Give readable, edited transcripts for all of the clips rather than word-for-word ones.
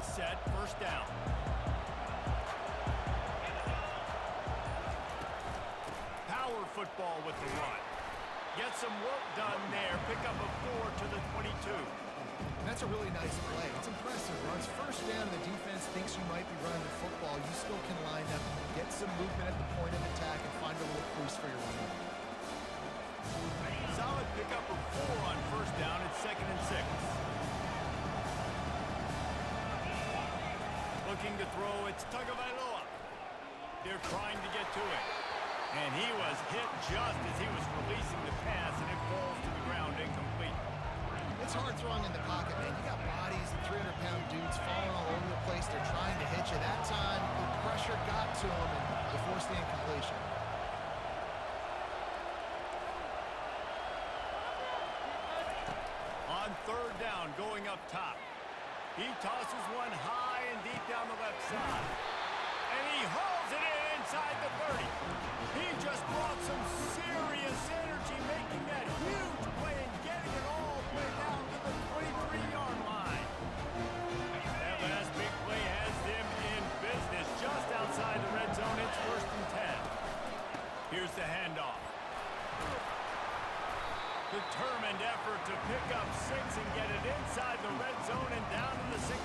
set, first down. Power football with the run. Get some work done there. Pick up a 4 to the 22. That's a really nice play. It's impressive. Runs first down, and the defense thinks you might be running the football. You still can line up, get some movement at the point of attack, and find a little crease for your running. Solid pickup of 4 on first down. It's 2nd and 6. Looking to throw, it's Tagovailoa. They're trying to get to it. And he was hit just as he was releasing the pass, and it falls to the ground incomplete. It's hard throwing in the pocket, man. You got bodies and 300-pound dudes falling all over the place. They're trying to hit you. That time, the pressure got to him, and they forced the incompletion. On third down, going up top. He tosses one high and deep down the left side. And he hauls it in inside the 30. He just brought some serious energy, making that huge play and getting it all the way down to the 23-yard line. That last big play has them in business just outside the red zone. It's 1st and 10. Here's the handoff. Determined effort to pick up 6 and get it inside the red zone and down to the 16.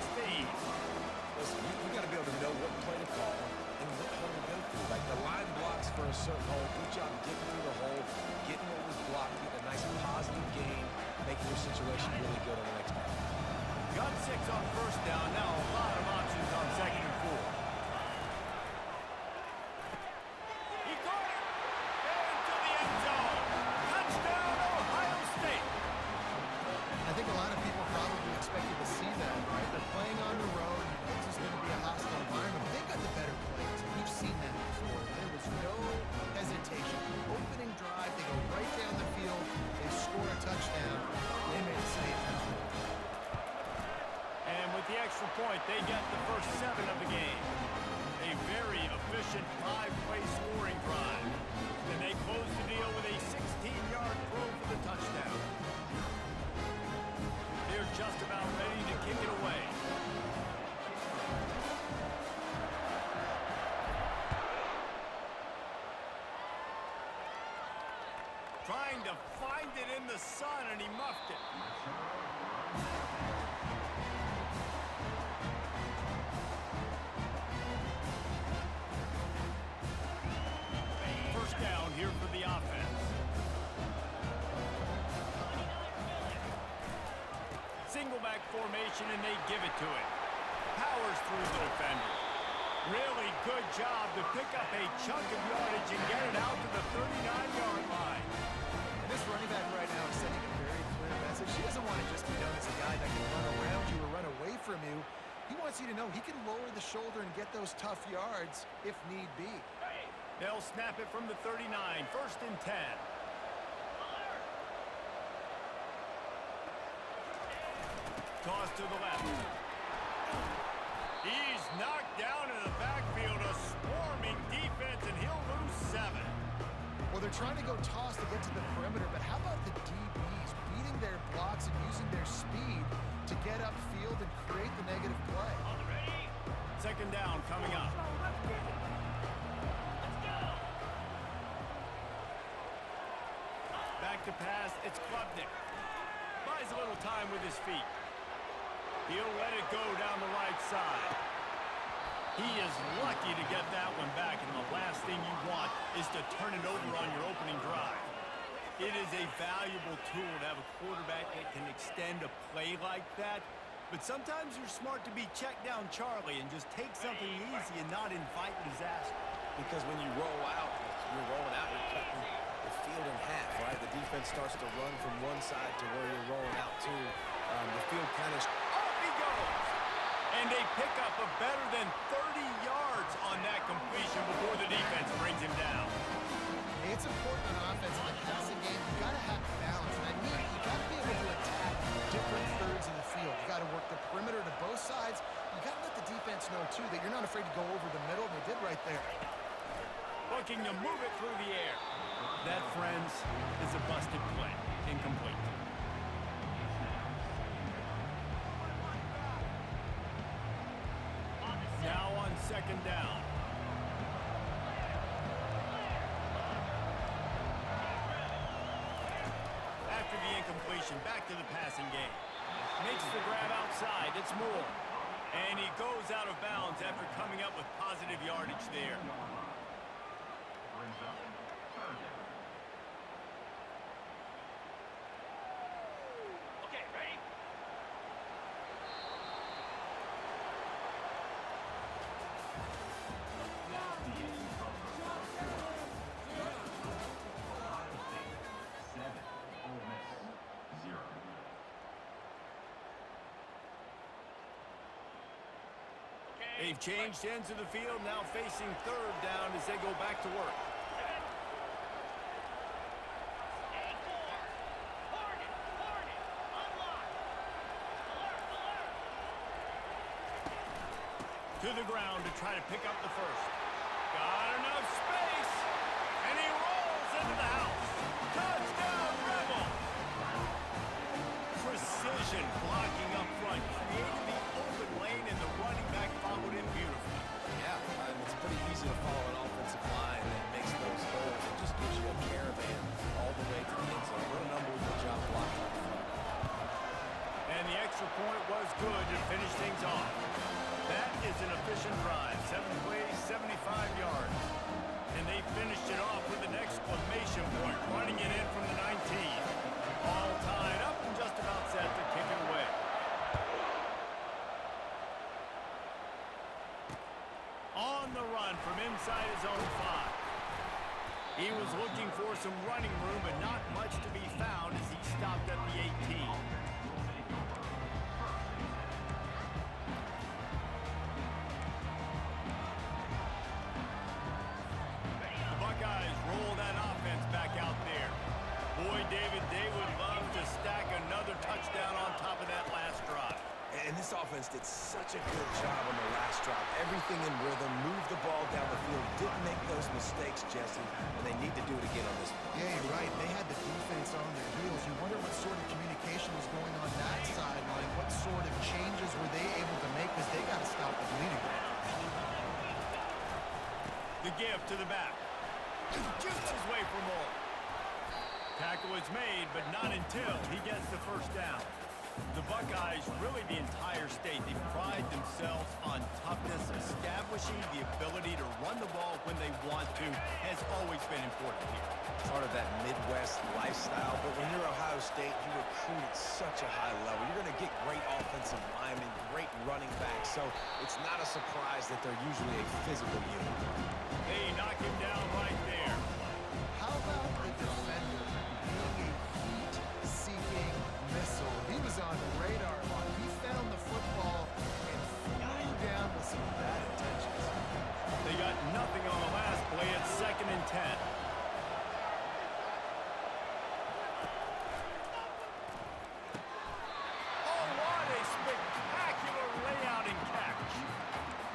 Listen, you got to be able to know what play to call and what hole to go through. Like the line blocks for a certain hole. Good job getting through the hole, getting what was blocked, getting a nice positive gain, making your situation really good on the next down. Got 6 on first down. Now a lot of options on 2nd and 4. He caught it. Into the end zone. Touchdown, Ohio State. I think a lot of people probably expected to see that, right? They're playing on the road. This is going to be a hostile environment, but they've got the better plays. We've seen that before. There was no hesitation. Opening drive, they go right down the field. They score a touchdown. They made a statement. And with the extra point, they get the first 7 of the game. A very efficient 5-play scoring drive. And they close the deal with a 16-yard throw for the touchdown. They're just about ready to kick it away. Trying to find it in the sun, and he muffed it. First down here for the offense. Single back formation, and they give it to him. Powers through the defender. Really good job to pick up a chunk of yardage and get it out to the 39-yard line. And this running back right now is sending a very clear message. He doesn't want to just be known as a guy that can run around you or run away from you. He wants you to know he can lower the shoulder and get those tough yards if need be. They'll snap it from the 39, 1st and 10. Toss to the left. He's knocked down in the backfield, a swarming defense, and he'll lose 7. Well, they're trying to go toss to get to the perimeter, but how about the DBs beating their blocks and using their speed to get upfield and create the negative play? 2nd down coming up. Back to pass, it's Klubnik. Buys a little time with his feet. He'll let it go down the right side. He is lucky to get that one back, and the last thing you want is to turn it over on your opening drive. It is a valuable tool to have a quarterback that can extend a play like that, but sometimes you're smart to be check down Charlie and just take something easy and not invite disaster. Because when you roll out, you're rolling out, you're cutting the field in half, right? The defense starts to run from one side to where you're rolling out to. The field kind of... Off he goes! And they pick up a better than 30 yards on that completion before the defense brings him down. Hey, it's important on offense in the passing game. You got to have balance, and I mean you got to be able to attack different thirds of the field. You got to work the perimeter to both sides. You got to let the defense know too that you're not afraid to go over the middle, and they did right there. Looking to move it through the air. That, friends, is a busted play. Incomplete. second down. After the incompletion, back to the passing game. Makes the grab outside. It's Moore. And he goes out of bounds after coming up with positive yardage there. Okay, ready? They've changed ends of the field, now facing third down as they go back to work. To the ground to try to pick up the first. Got enough space, and he rolls into the house. Touchdown, Rebels! Precision blocking up front, created the open lane, and the running back followed him beautifully. Yeah, it's pretty easy to follow an offensive line that makes those holes and just gives you a caravan all the way to the end zone. What an unbelievable job blocking up front. And the extra point was good to finish things off. That is an efficient drive. 7 plays, 75 yards. And they finished it off with an exclamation point, running it in from the 19. All tied up and just about set to kick it away. On the run from inside his own 5. He was looking for some running room, but not much to be found as he stopped at the 18. The Buckeyes roll that offense back out there. Boy, David, they would love to stack another touchdown on top of that last drive. And this offense did such a good job on the last drive. Everything in rhythm, moved the ball down the field, didn't make those mistakes, Jesse, and they need to do it again on this one. Yeah, you're right. They had the defense on their heels. You wonder what sort of communication was going on that sideline. What sort of changes were they able to make because they got to stop the bleeding. The give to the back. Jukes his way for more. Tackle is made, but not until he gets the first down. The Buckeyes, really the entire state, they pride themselves on toughness. Establishing the ability to run the ball when they want to has always been important here. Part of that Midwest lifestyle, but when you're Ohio State, you recruit at such a high level. You're going to get great offensive linemen, great running backs, so it's not a surprise that they're usually a physical unit. They knock him down right there. How about the defender being a heat-seeking missile? He was on the radar line. He found the football and flew down with some bad intentions. They got nothing on the last play. It's 2nd and 10. Oh, what a spectacular layout and catch.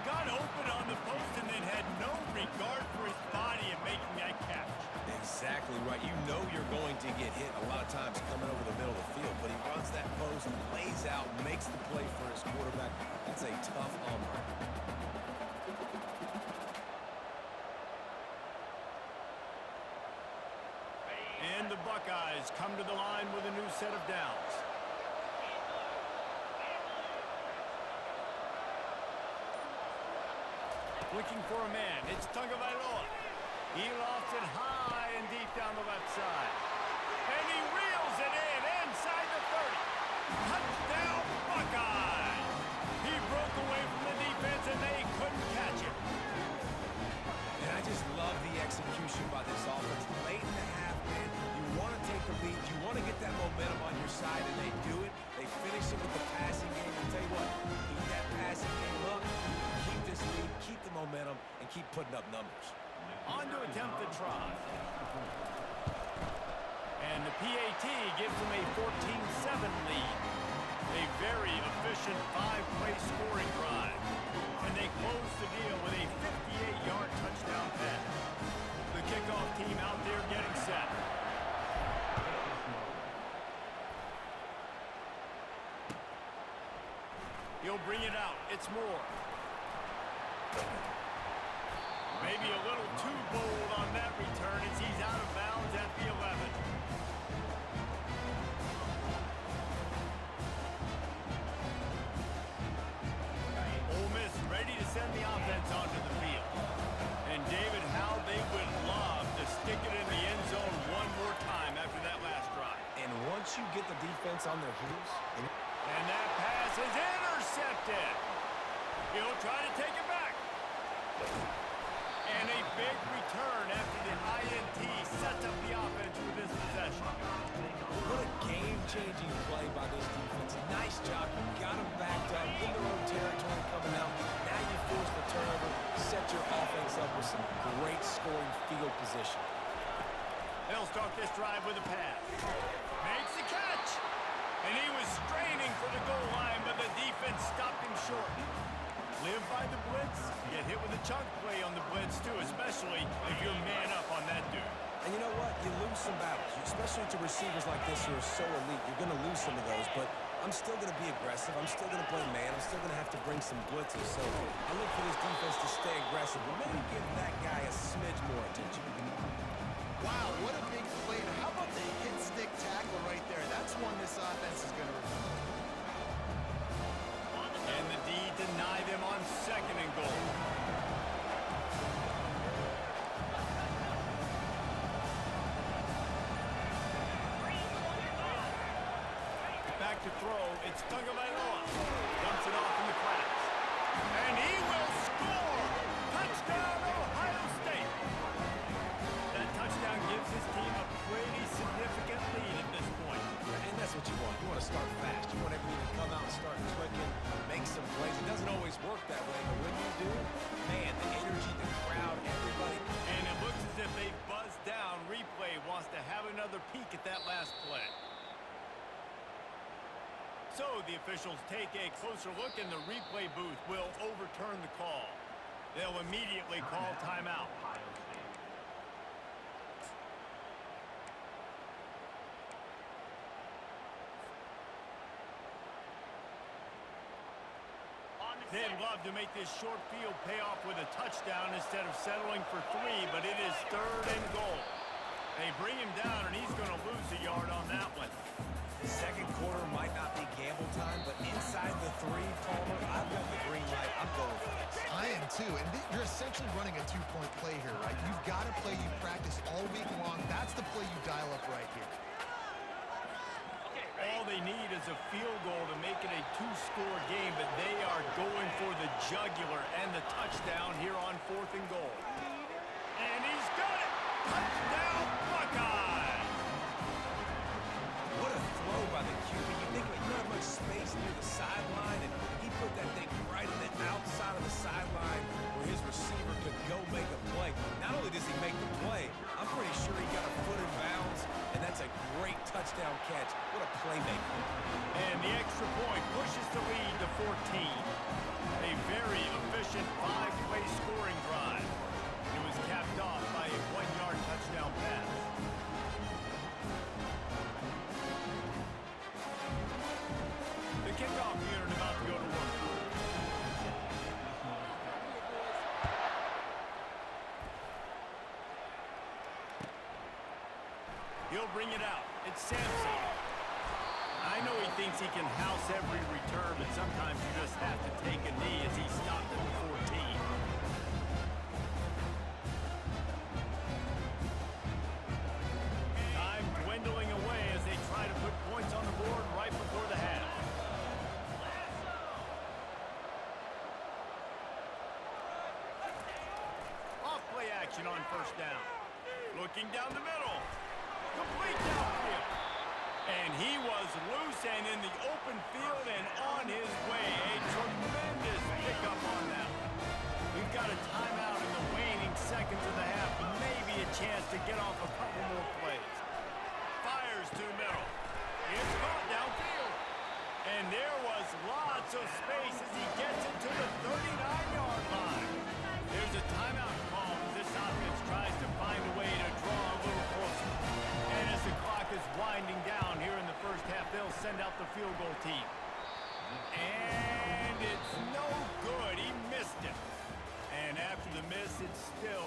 Got open on the post and then had no regard for his body in making that catch. Exactly right. You know you're going to get hit a lot of times coming over the middle of the field, but he runs that post, lays out, makes the play for his quarterback. That's a tough hombre. And the Buckeyes come to the line with a new set of downs. Looking for a man. It's Tagovailoa. He lofts it high and deep down the left side. And he reels it in inside the 30. Touchdown, Buckeyes! He broke away from the defense and they couldn't catch him. And I just love the execution by this offense. Late in the half, man, you want to take the lead. You want to get that momentum on your side, and they do it. They finish it with the passing game. And tell you what, keep that passing game up, keep this lead, keep the momentum, and keep putting up numbers. On to attempt the try. And the PAT gives them a 14-7 lead. A very efficient 5-play scoring drive. And they close the deal with a 58-yard touchdown pass. The kickoff team out there getting set. He'll bring it out. It's Moore. Maybe a little too bold on that return as he's out of bounds at the 11. Ole Miss ready to send the offense onto the field. And David, how they would love to stick it in the end zone one more time after that last drive. And once you get the defense on their heels, And that pass is intercepted. He'll try to take it back. And a big return after the INT sets up the offense for this possession. what a game-changing play by this defense. Nice job. You got them backed up in their own territory coming out. Now you force the turnover, set your offense up with some great scoring field position. They'll start this drive with a pass. Makes the catch. And he was straining for the goal line, but the defense stopped him short. Live by the blitz, get hit with a chunk play on the blitz too, especially if you're man up on that dude. And you know what? You lose some battles, especially to receivers like this who are so elite. You're going to lose some of those, but I'm still going to be aggressive. I'm still going to play man. I'm still going to have to bring some blitzes. So I look for this defense to stay aggressive, but maybe give that guy a smidge more attention. Wow, what a big play. How about the hit stick tackle right there? That's one this offense is going to remember. And the D deny them on 2nd and goal. Back to throw, it's Tagovailoa. Dumps it off in the flats. And he will score! Touchdown, Ohio State! That touchdown gives his team a pretty significant lead at this point. And that's what you want. You want to start fast. You want everything to come out and start clicking, make some plays. It doesn't always work that way, but when you do, man, the energy, the crowd, everybody. And it looks as if they buzzed down. Replay wants to have another peek at that last play. So the officials take a closer look, and the replay booth will overturn the call. They'll immediately call timeout. They'd love to make this short field pay off with a touchdown instead of settling for 3, but it is 3rd and goal. They bring him down, and he's going to lose a yard on that one. Second quarter might not be gamble time, but inside the 3, Palmer, I've got the green light. I'm going for this. I am too, and you're essentially running a 2-point play here, right? You've got a play you practice all week long. That's the play you dial up right here. All they need is a field goal to make it a 2-score game, but they are going for the jugular and the touchdown here on 4th and goal. And he's got it! Touchdown, Buckeyes! What a throw by the QB. You think you don't have much space near the sideline, and he put that thing right on the outside of the sideline where his receiver could go make a play. Not only does he make the play, I'm pretty sure he got a foot in bounds, and that's a great touchdown catch. What a playmaker. And the extra point pushes the lead to 14. A very efficient 5-play scoring drive. It was capped off by a 1-yard touchdown pass. The kickoff unit about to go to work. He'll bring it out. It's Sampson. I know he thinks he can house every return, but sometimes you just have to take a knee as he stopped at the 14. Time dwindling away as they try to put points on the board right before the half. Off play action on 1st down. Looking down the middle. Complete downfield. And he was loose and in the open field and on his way. A tremendous pickup on that one. We've got a timeout in the waning seconds of the half. Maybe a chance to get off a couple more plays. Fires to the middle. It's caught downfield. And there was lots of space as he gets it to the 39-yard line. There's a timeout call as this offense tries to find a way to draw a little closer. And as the clock is winding down here in the first half, they'll send out the field goal team. And it's no good. He missed it. And after the miss, it's still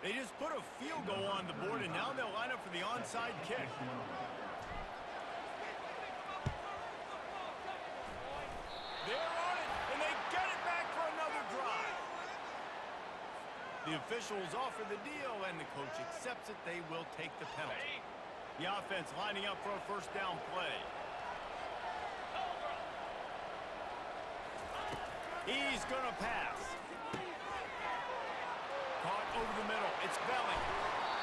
They just put a field goal on the board, and now they'll line up for the onside kick. They're on it, and they get it back for another drive. The officials offer the deal, and the coach accepts it. They will take the penalty. The offense lining up for a first down play. He's going to pass. Caught over the middle. It's Belling.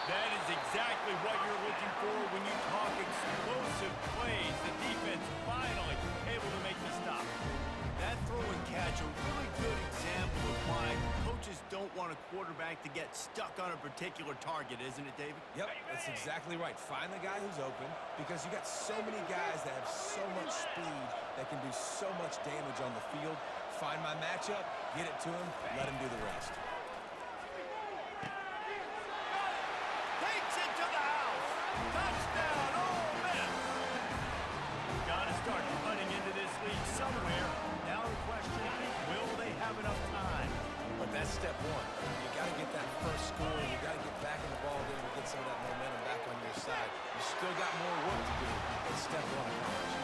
That is exactly what you're looking for when you talk explosive plays. The defense finally able to make the stop. That throw and catch, a really good example of why coaches don't want a quarterback to get stuck on a particular target, isn't it, David? Yep, that's exactly right. Find the guy who's open because you got so many guys that have so much speed that can do so much damage on the field. Find my matchup, get it to him, let him do the rest. Takes it to the house. Touchdown, Ole Miss. Got to start cutting into this lead somewhere. Now the question, will they have enough time? But that's step one. You got to get that first score. You got to get back in the ball game and get some of that momentum back on your side. You still got more work to do, but step one accomplished.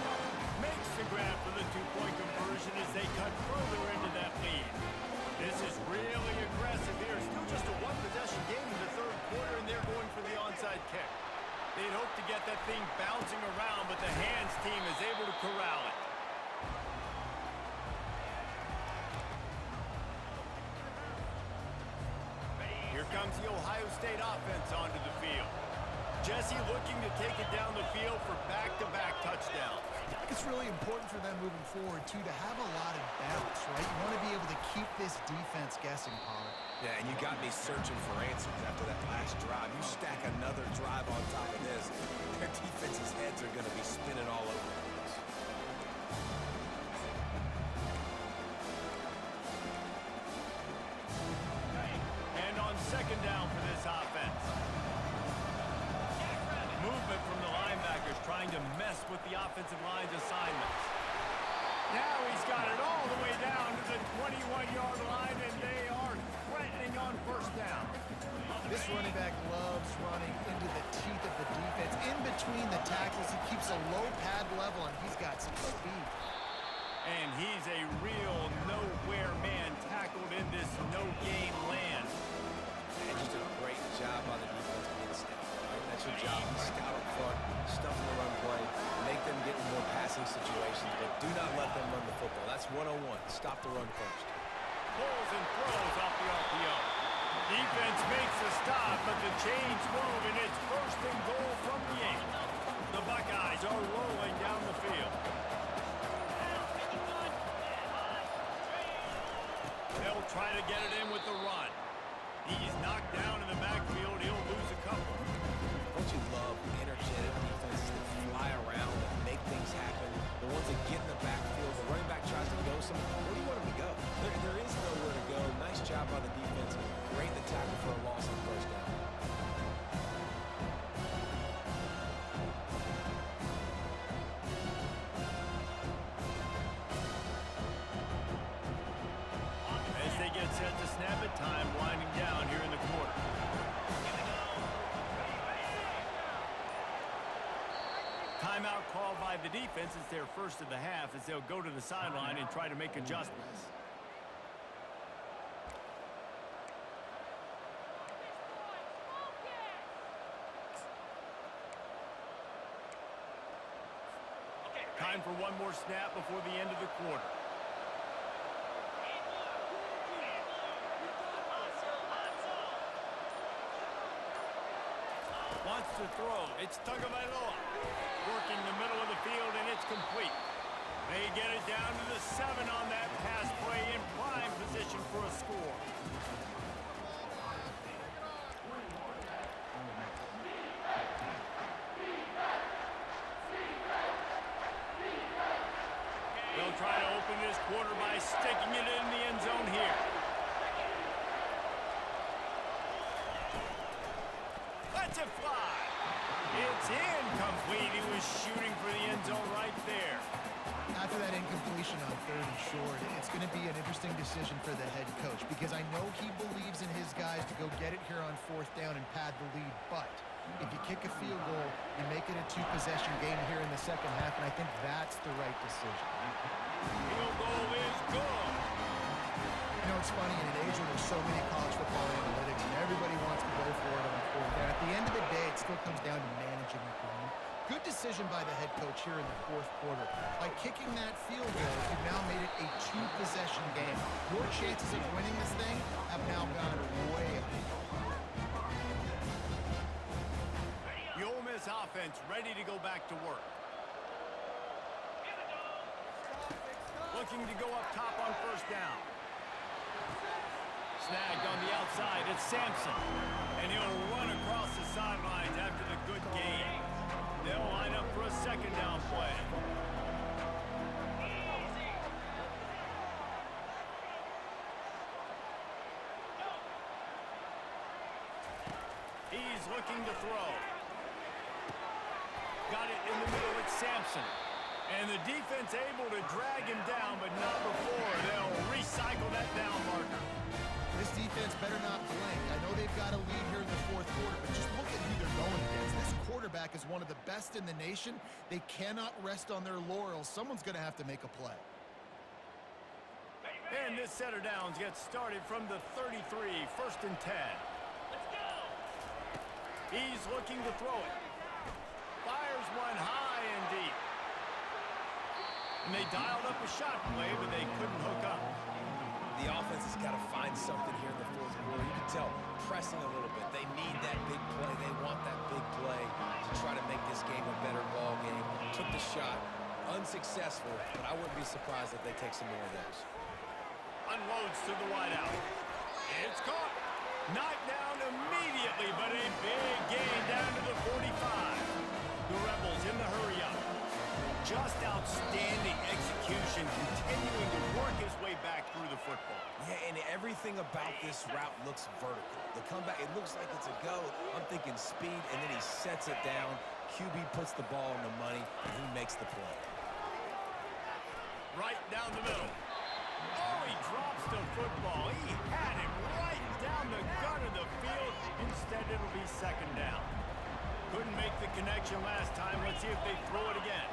Makes the grab for the two-point conversion as they cut further into that lead. This is really aggressive here. Still just a one-possession game in the third quarter, and they're going for the onside kick. They'd hope to get that thing bouncing around, but the hands team is able to corral it. Here comes the Ohio State offense onto the field. Jesse looking to take it down the field for back-to-back touchdowns. I think it's really important for them moving forward, too, to have a lot of bounce, right? You want to be able to keep this defense guessing, Pollard. Yeah, and you got me searching for answers after that last drive. You stack another drive on top of this, their defense's heads are going to be spinning all over the place. And on second down for this offense. Movement from the linebackers trying to mess with the offensive line's assignments. Now he's got it all the way down to the 21-yard line, and they are threatening on first down. This running back loves running into the teeth of the defense. In between the tackles, he keeps a low pad level, and he's got some speed. And he's a real nowhere man tackled in this no-game land. And just a great job on the defense being stout. Right? That's your job. Scout up front, stuff in the run play, make them get in more passing situations, but do not let them run the football. That's 101. Stop the run first. Pulls and throws off the RPO. Defense makes a stop, but the chains move, and it's first and goal from the 8. The Buckeyes are rolling down the field. They'll try to get it in with the run. He's knocked down in the backfield. He'll lose a couple. Don't you love energetic defenses that fly around and make things happen? The ones that get in the backfield, the running back tries to go somewhere. Where do you want him to go? There is nowhere to go. Nice job on the defense. Great the tackle for a loss on first down. As they get set to snap it, time winding down here in the quarter. Timeout called by the defense. It's their first of the half as they'll go to the sideline and try to make adjustments. Time for one more snap before the end of the quarter. Wants to throw. It's Tagovailoa. Working the middle of the field, and it's complete. They get it down to the 7 on that pass play in prime position for a score. They'll try to open this quarter by sticking it in the end zone here. Let's it fly. It's incomplete. He was shooting for the end zone right there. After that incompletion on 3rd and short, it's going to be an interesting decision for the head coach because I know he believes in his guys to go get it here on 4th down and pad the lead, but if you kick a field goal, you make it a 2-possession game here in the second half, and I think that's the right decision. Field goal is good. You know, it's funny, in an age where there's so many college football analytics and everybody wants to go for it on 4th down, at the end of the day, it still comes down to managing the game. Good decision by the head coach here in the 4th quarter. By kicking that field goal, you've now made it a 2-possession game. Your chances of winning this thing have now gone way up. The Ole Miss offense ready to go back to work. Looking to go up top on 1st down. Snagged on the outside, it's Sampson. And he'll run across the sidelines after the good game. They'll line up for a 2nd down play. He's looking to throw. Got it in the middle, it's Sampson. And the defense able to drag him down, but not before. They'll recycle that down marker. This defense better not blink. I know they've got a lead here in the 4th quarter, but just look at who they're going against. This quarterback is one of the best in the nation. They cannot rest on their laurels. Someone's going to have to make a play. And this set of downs gets started from the 33, 1st and 10. Let's go. He's looking to throw it. Fires one high and deep. And they dialed up a shot play, but they couldn't hook up. The offense has got to find something here in the 4th quarter. You can tell, pressing a little bit. They need that big play. They want that big play to try to make this game a better ball game. Took the shot, unsuccessful, but I wouldn't be surprised if they take some more of those. Unloads to the wideout. It's caught. Knocked down immediately, but a big gain down to the 45. The Rebels in the hurry-up. Just outstanding execution, continuing to work his way back through the football. Yeah, and everything about this route looks vertical. The comeback, it looks like it's a go. I'm thinking speed, and then he sets it down. QB puts the ball on the money, and he makes the play. Right down the middle. Oh, he drops the football. He had it right down the gut of the field. Instead, it'll be 2nd down. Couldn't make the connection last time. Let's see if they throw it again.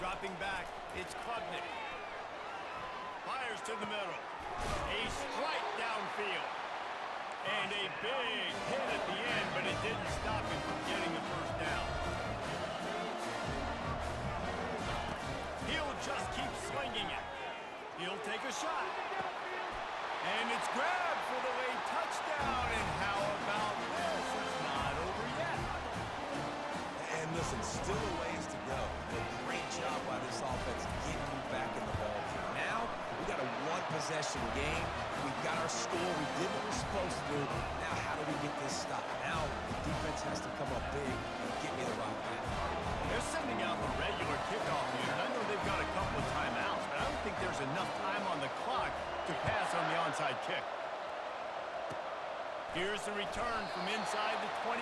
Dropping back, it's Klubnik. Fires to the middle. A strike downfield. And a big hit at the end, but it didn't stop him from getting the 1st down. He'll just keep slinging it. He'll take a shot. And it's grabbed for the late touchdown. And how about this? It's not over yet. And listen, still a ways to go. But great job by this offense getting you back in the ball game. Now, we got a 1-possession game. We've got our score. We did what we're supposed to do. Now, how do we get this stopped? Now, defense has to come up big and get me the rock back. They're sending out the regular kickoff unit. I know they've got a couple of timeouts, but I don't think there's enough time on the clock to pass on the onside kick. Here's the return from inside the 25.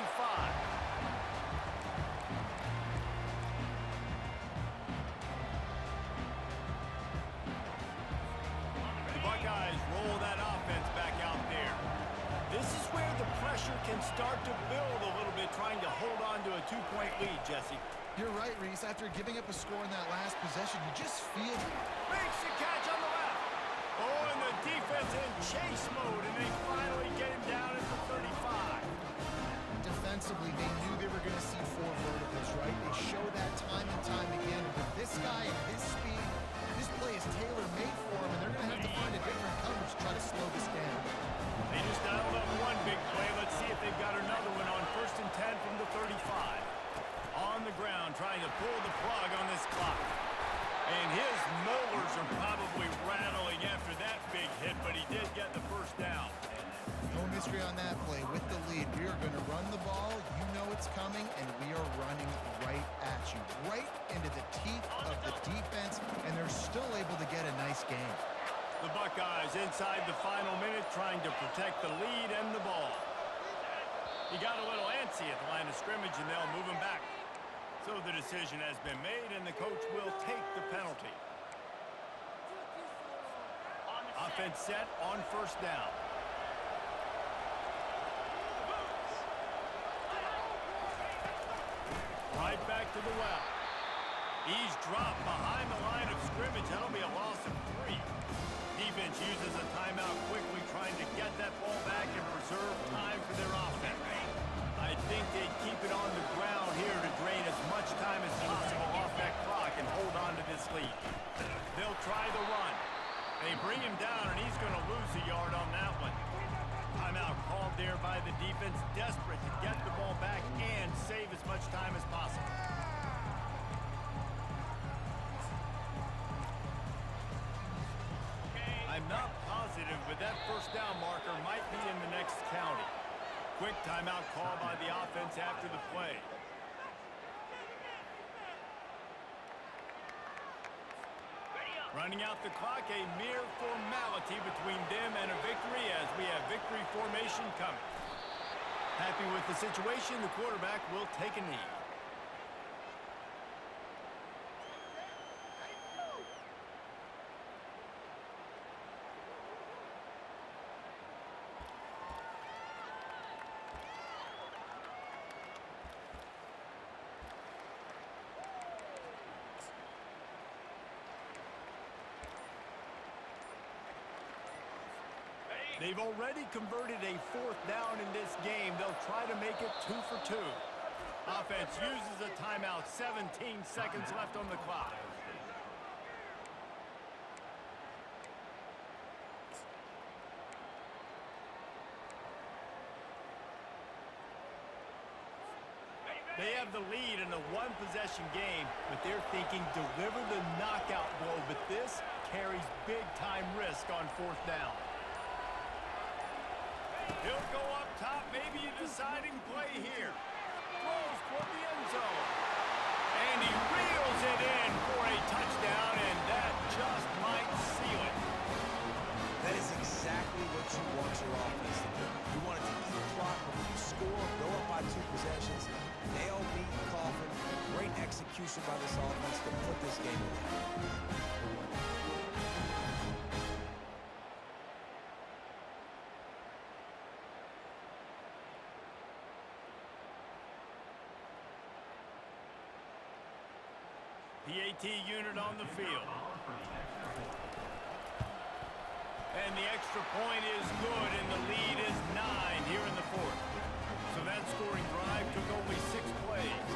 Buckeyes roll that offense back out there. This is where the pressure can start to build a little bit, trying to hold on to a 2-point lead, Jesse. You're right, Reese. After giving up a score in that last possession, you just feel it. Makes the catch on the left. Oh, and the defense in chase mode, and they finally get him down at the 35. Defensively, they knew they were going to see 4 verticals, right? They show that time and time again. With this guy and his speed, this play is tailor-made for him, and they're going to have to find a different coverage to try to slow this down. They just dialed up one big play. Let's see if they've got another one on 1st and 10 from the 35. On the ground, trying to pull the plug on this clock. And his molars are probably rattling after that big hit, but he did get the 1st down. No mystery on that play. With the lead, we are going to run the ball. You know it's coming, and we are running right at you. Right into the teeth of the defense, and they're still able to get a nice game. The Buckeyes inside the final minute trying to protect the lead and the ball. He got a little antsy at the line of scrimmage, and they'll move him back. So the decision has been made, and the coach will take the penalty. Offense set on first down. Right back to the well. He's dropped behind the line of scrimmage. That'll be a loss of 3. Defense uses a timeout quickly, trying to get that ball back and preserve time for their offense. I think they'd keep it on the ground here to drain as much time as possible off that clock and hold on to this lead. They'll try the run. They bring him down, and he's going to lose a yard on that one. Timeout called there by the defense, desperate to get the ball back and save as much time as possible. I'm not positive, but that first down marker might be in the next county. Quick timeout call by the offense after the play. Running out the clock, a mere formality between them and a victory as we have victory formation coming. Happy with the situation, the quarterback will take a knee. They've already converted a 4th down in this game. They'll try to make it 2 for 2. Offense uses a timeout. 17 seconds left on the clock. They have the lead in a one-possession game, but they're thinking deliver the knockout blow. But this carries big-time risk on 4th down. He'll go up top, maybe a deciding play here. Throws toward the end zone. And he reels it in for a touchdown, and that just might seal it. That is exactly what you want your offense to do. You want it to eat the clock. When you score, go up by 2 possessions. Nail, beat, coffin. Great execution by this offense to put this game away. PAT unit on the field. And the extra point is good, and the lead is 9 here in the 4th. So that scoring drive took only 6 plays.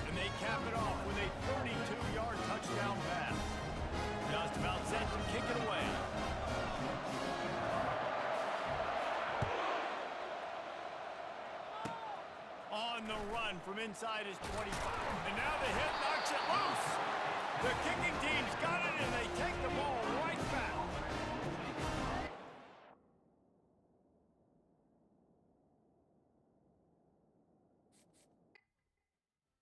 And they cap it off with a 32-yard touchdown pass. Just about set to kick it away. On the run from inside his 25. And now the hit knocks it loose. The kicking team's got it, and they take the ball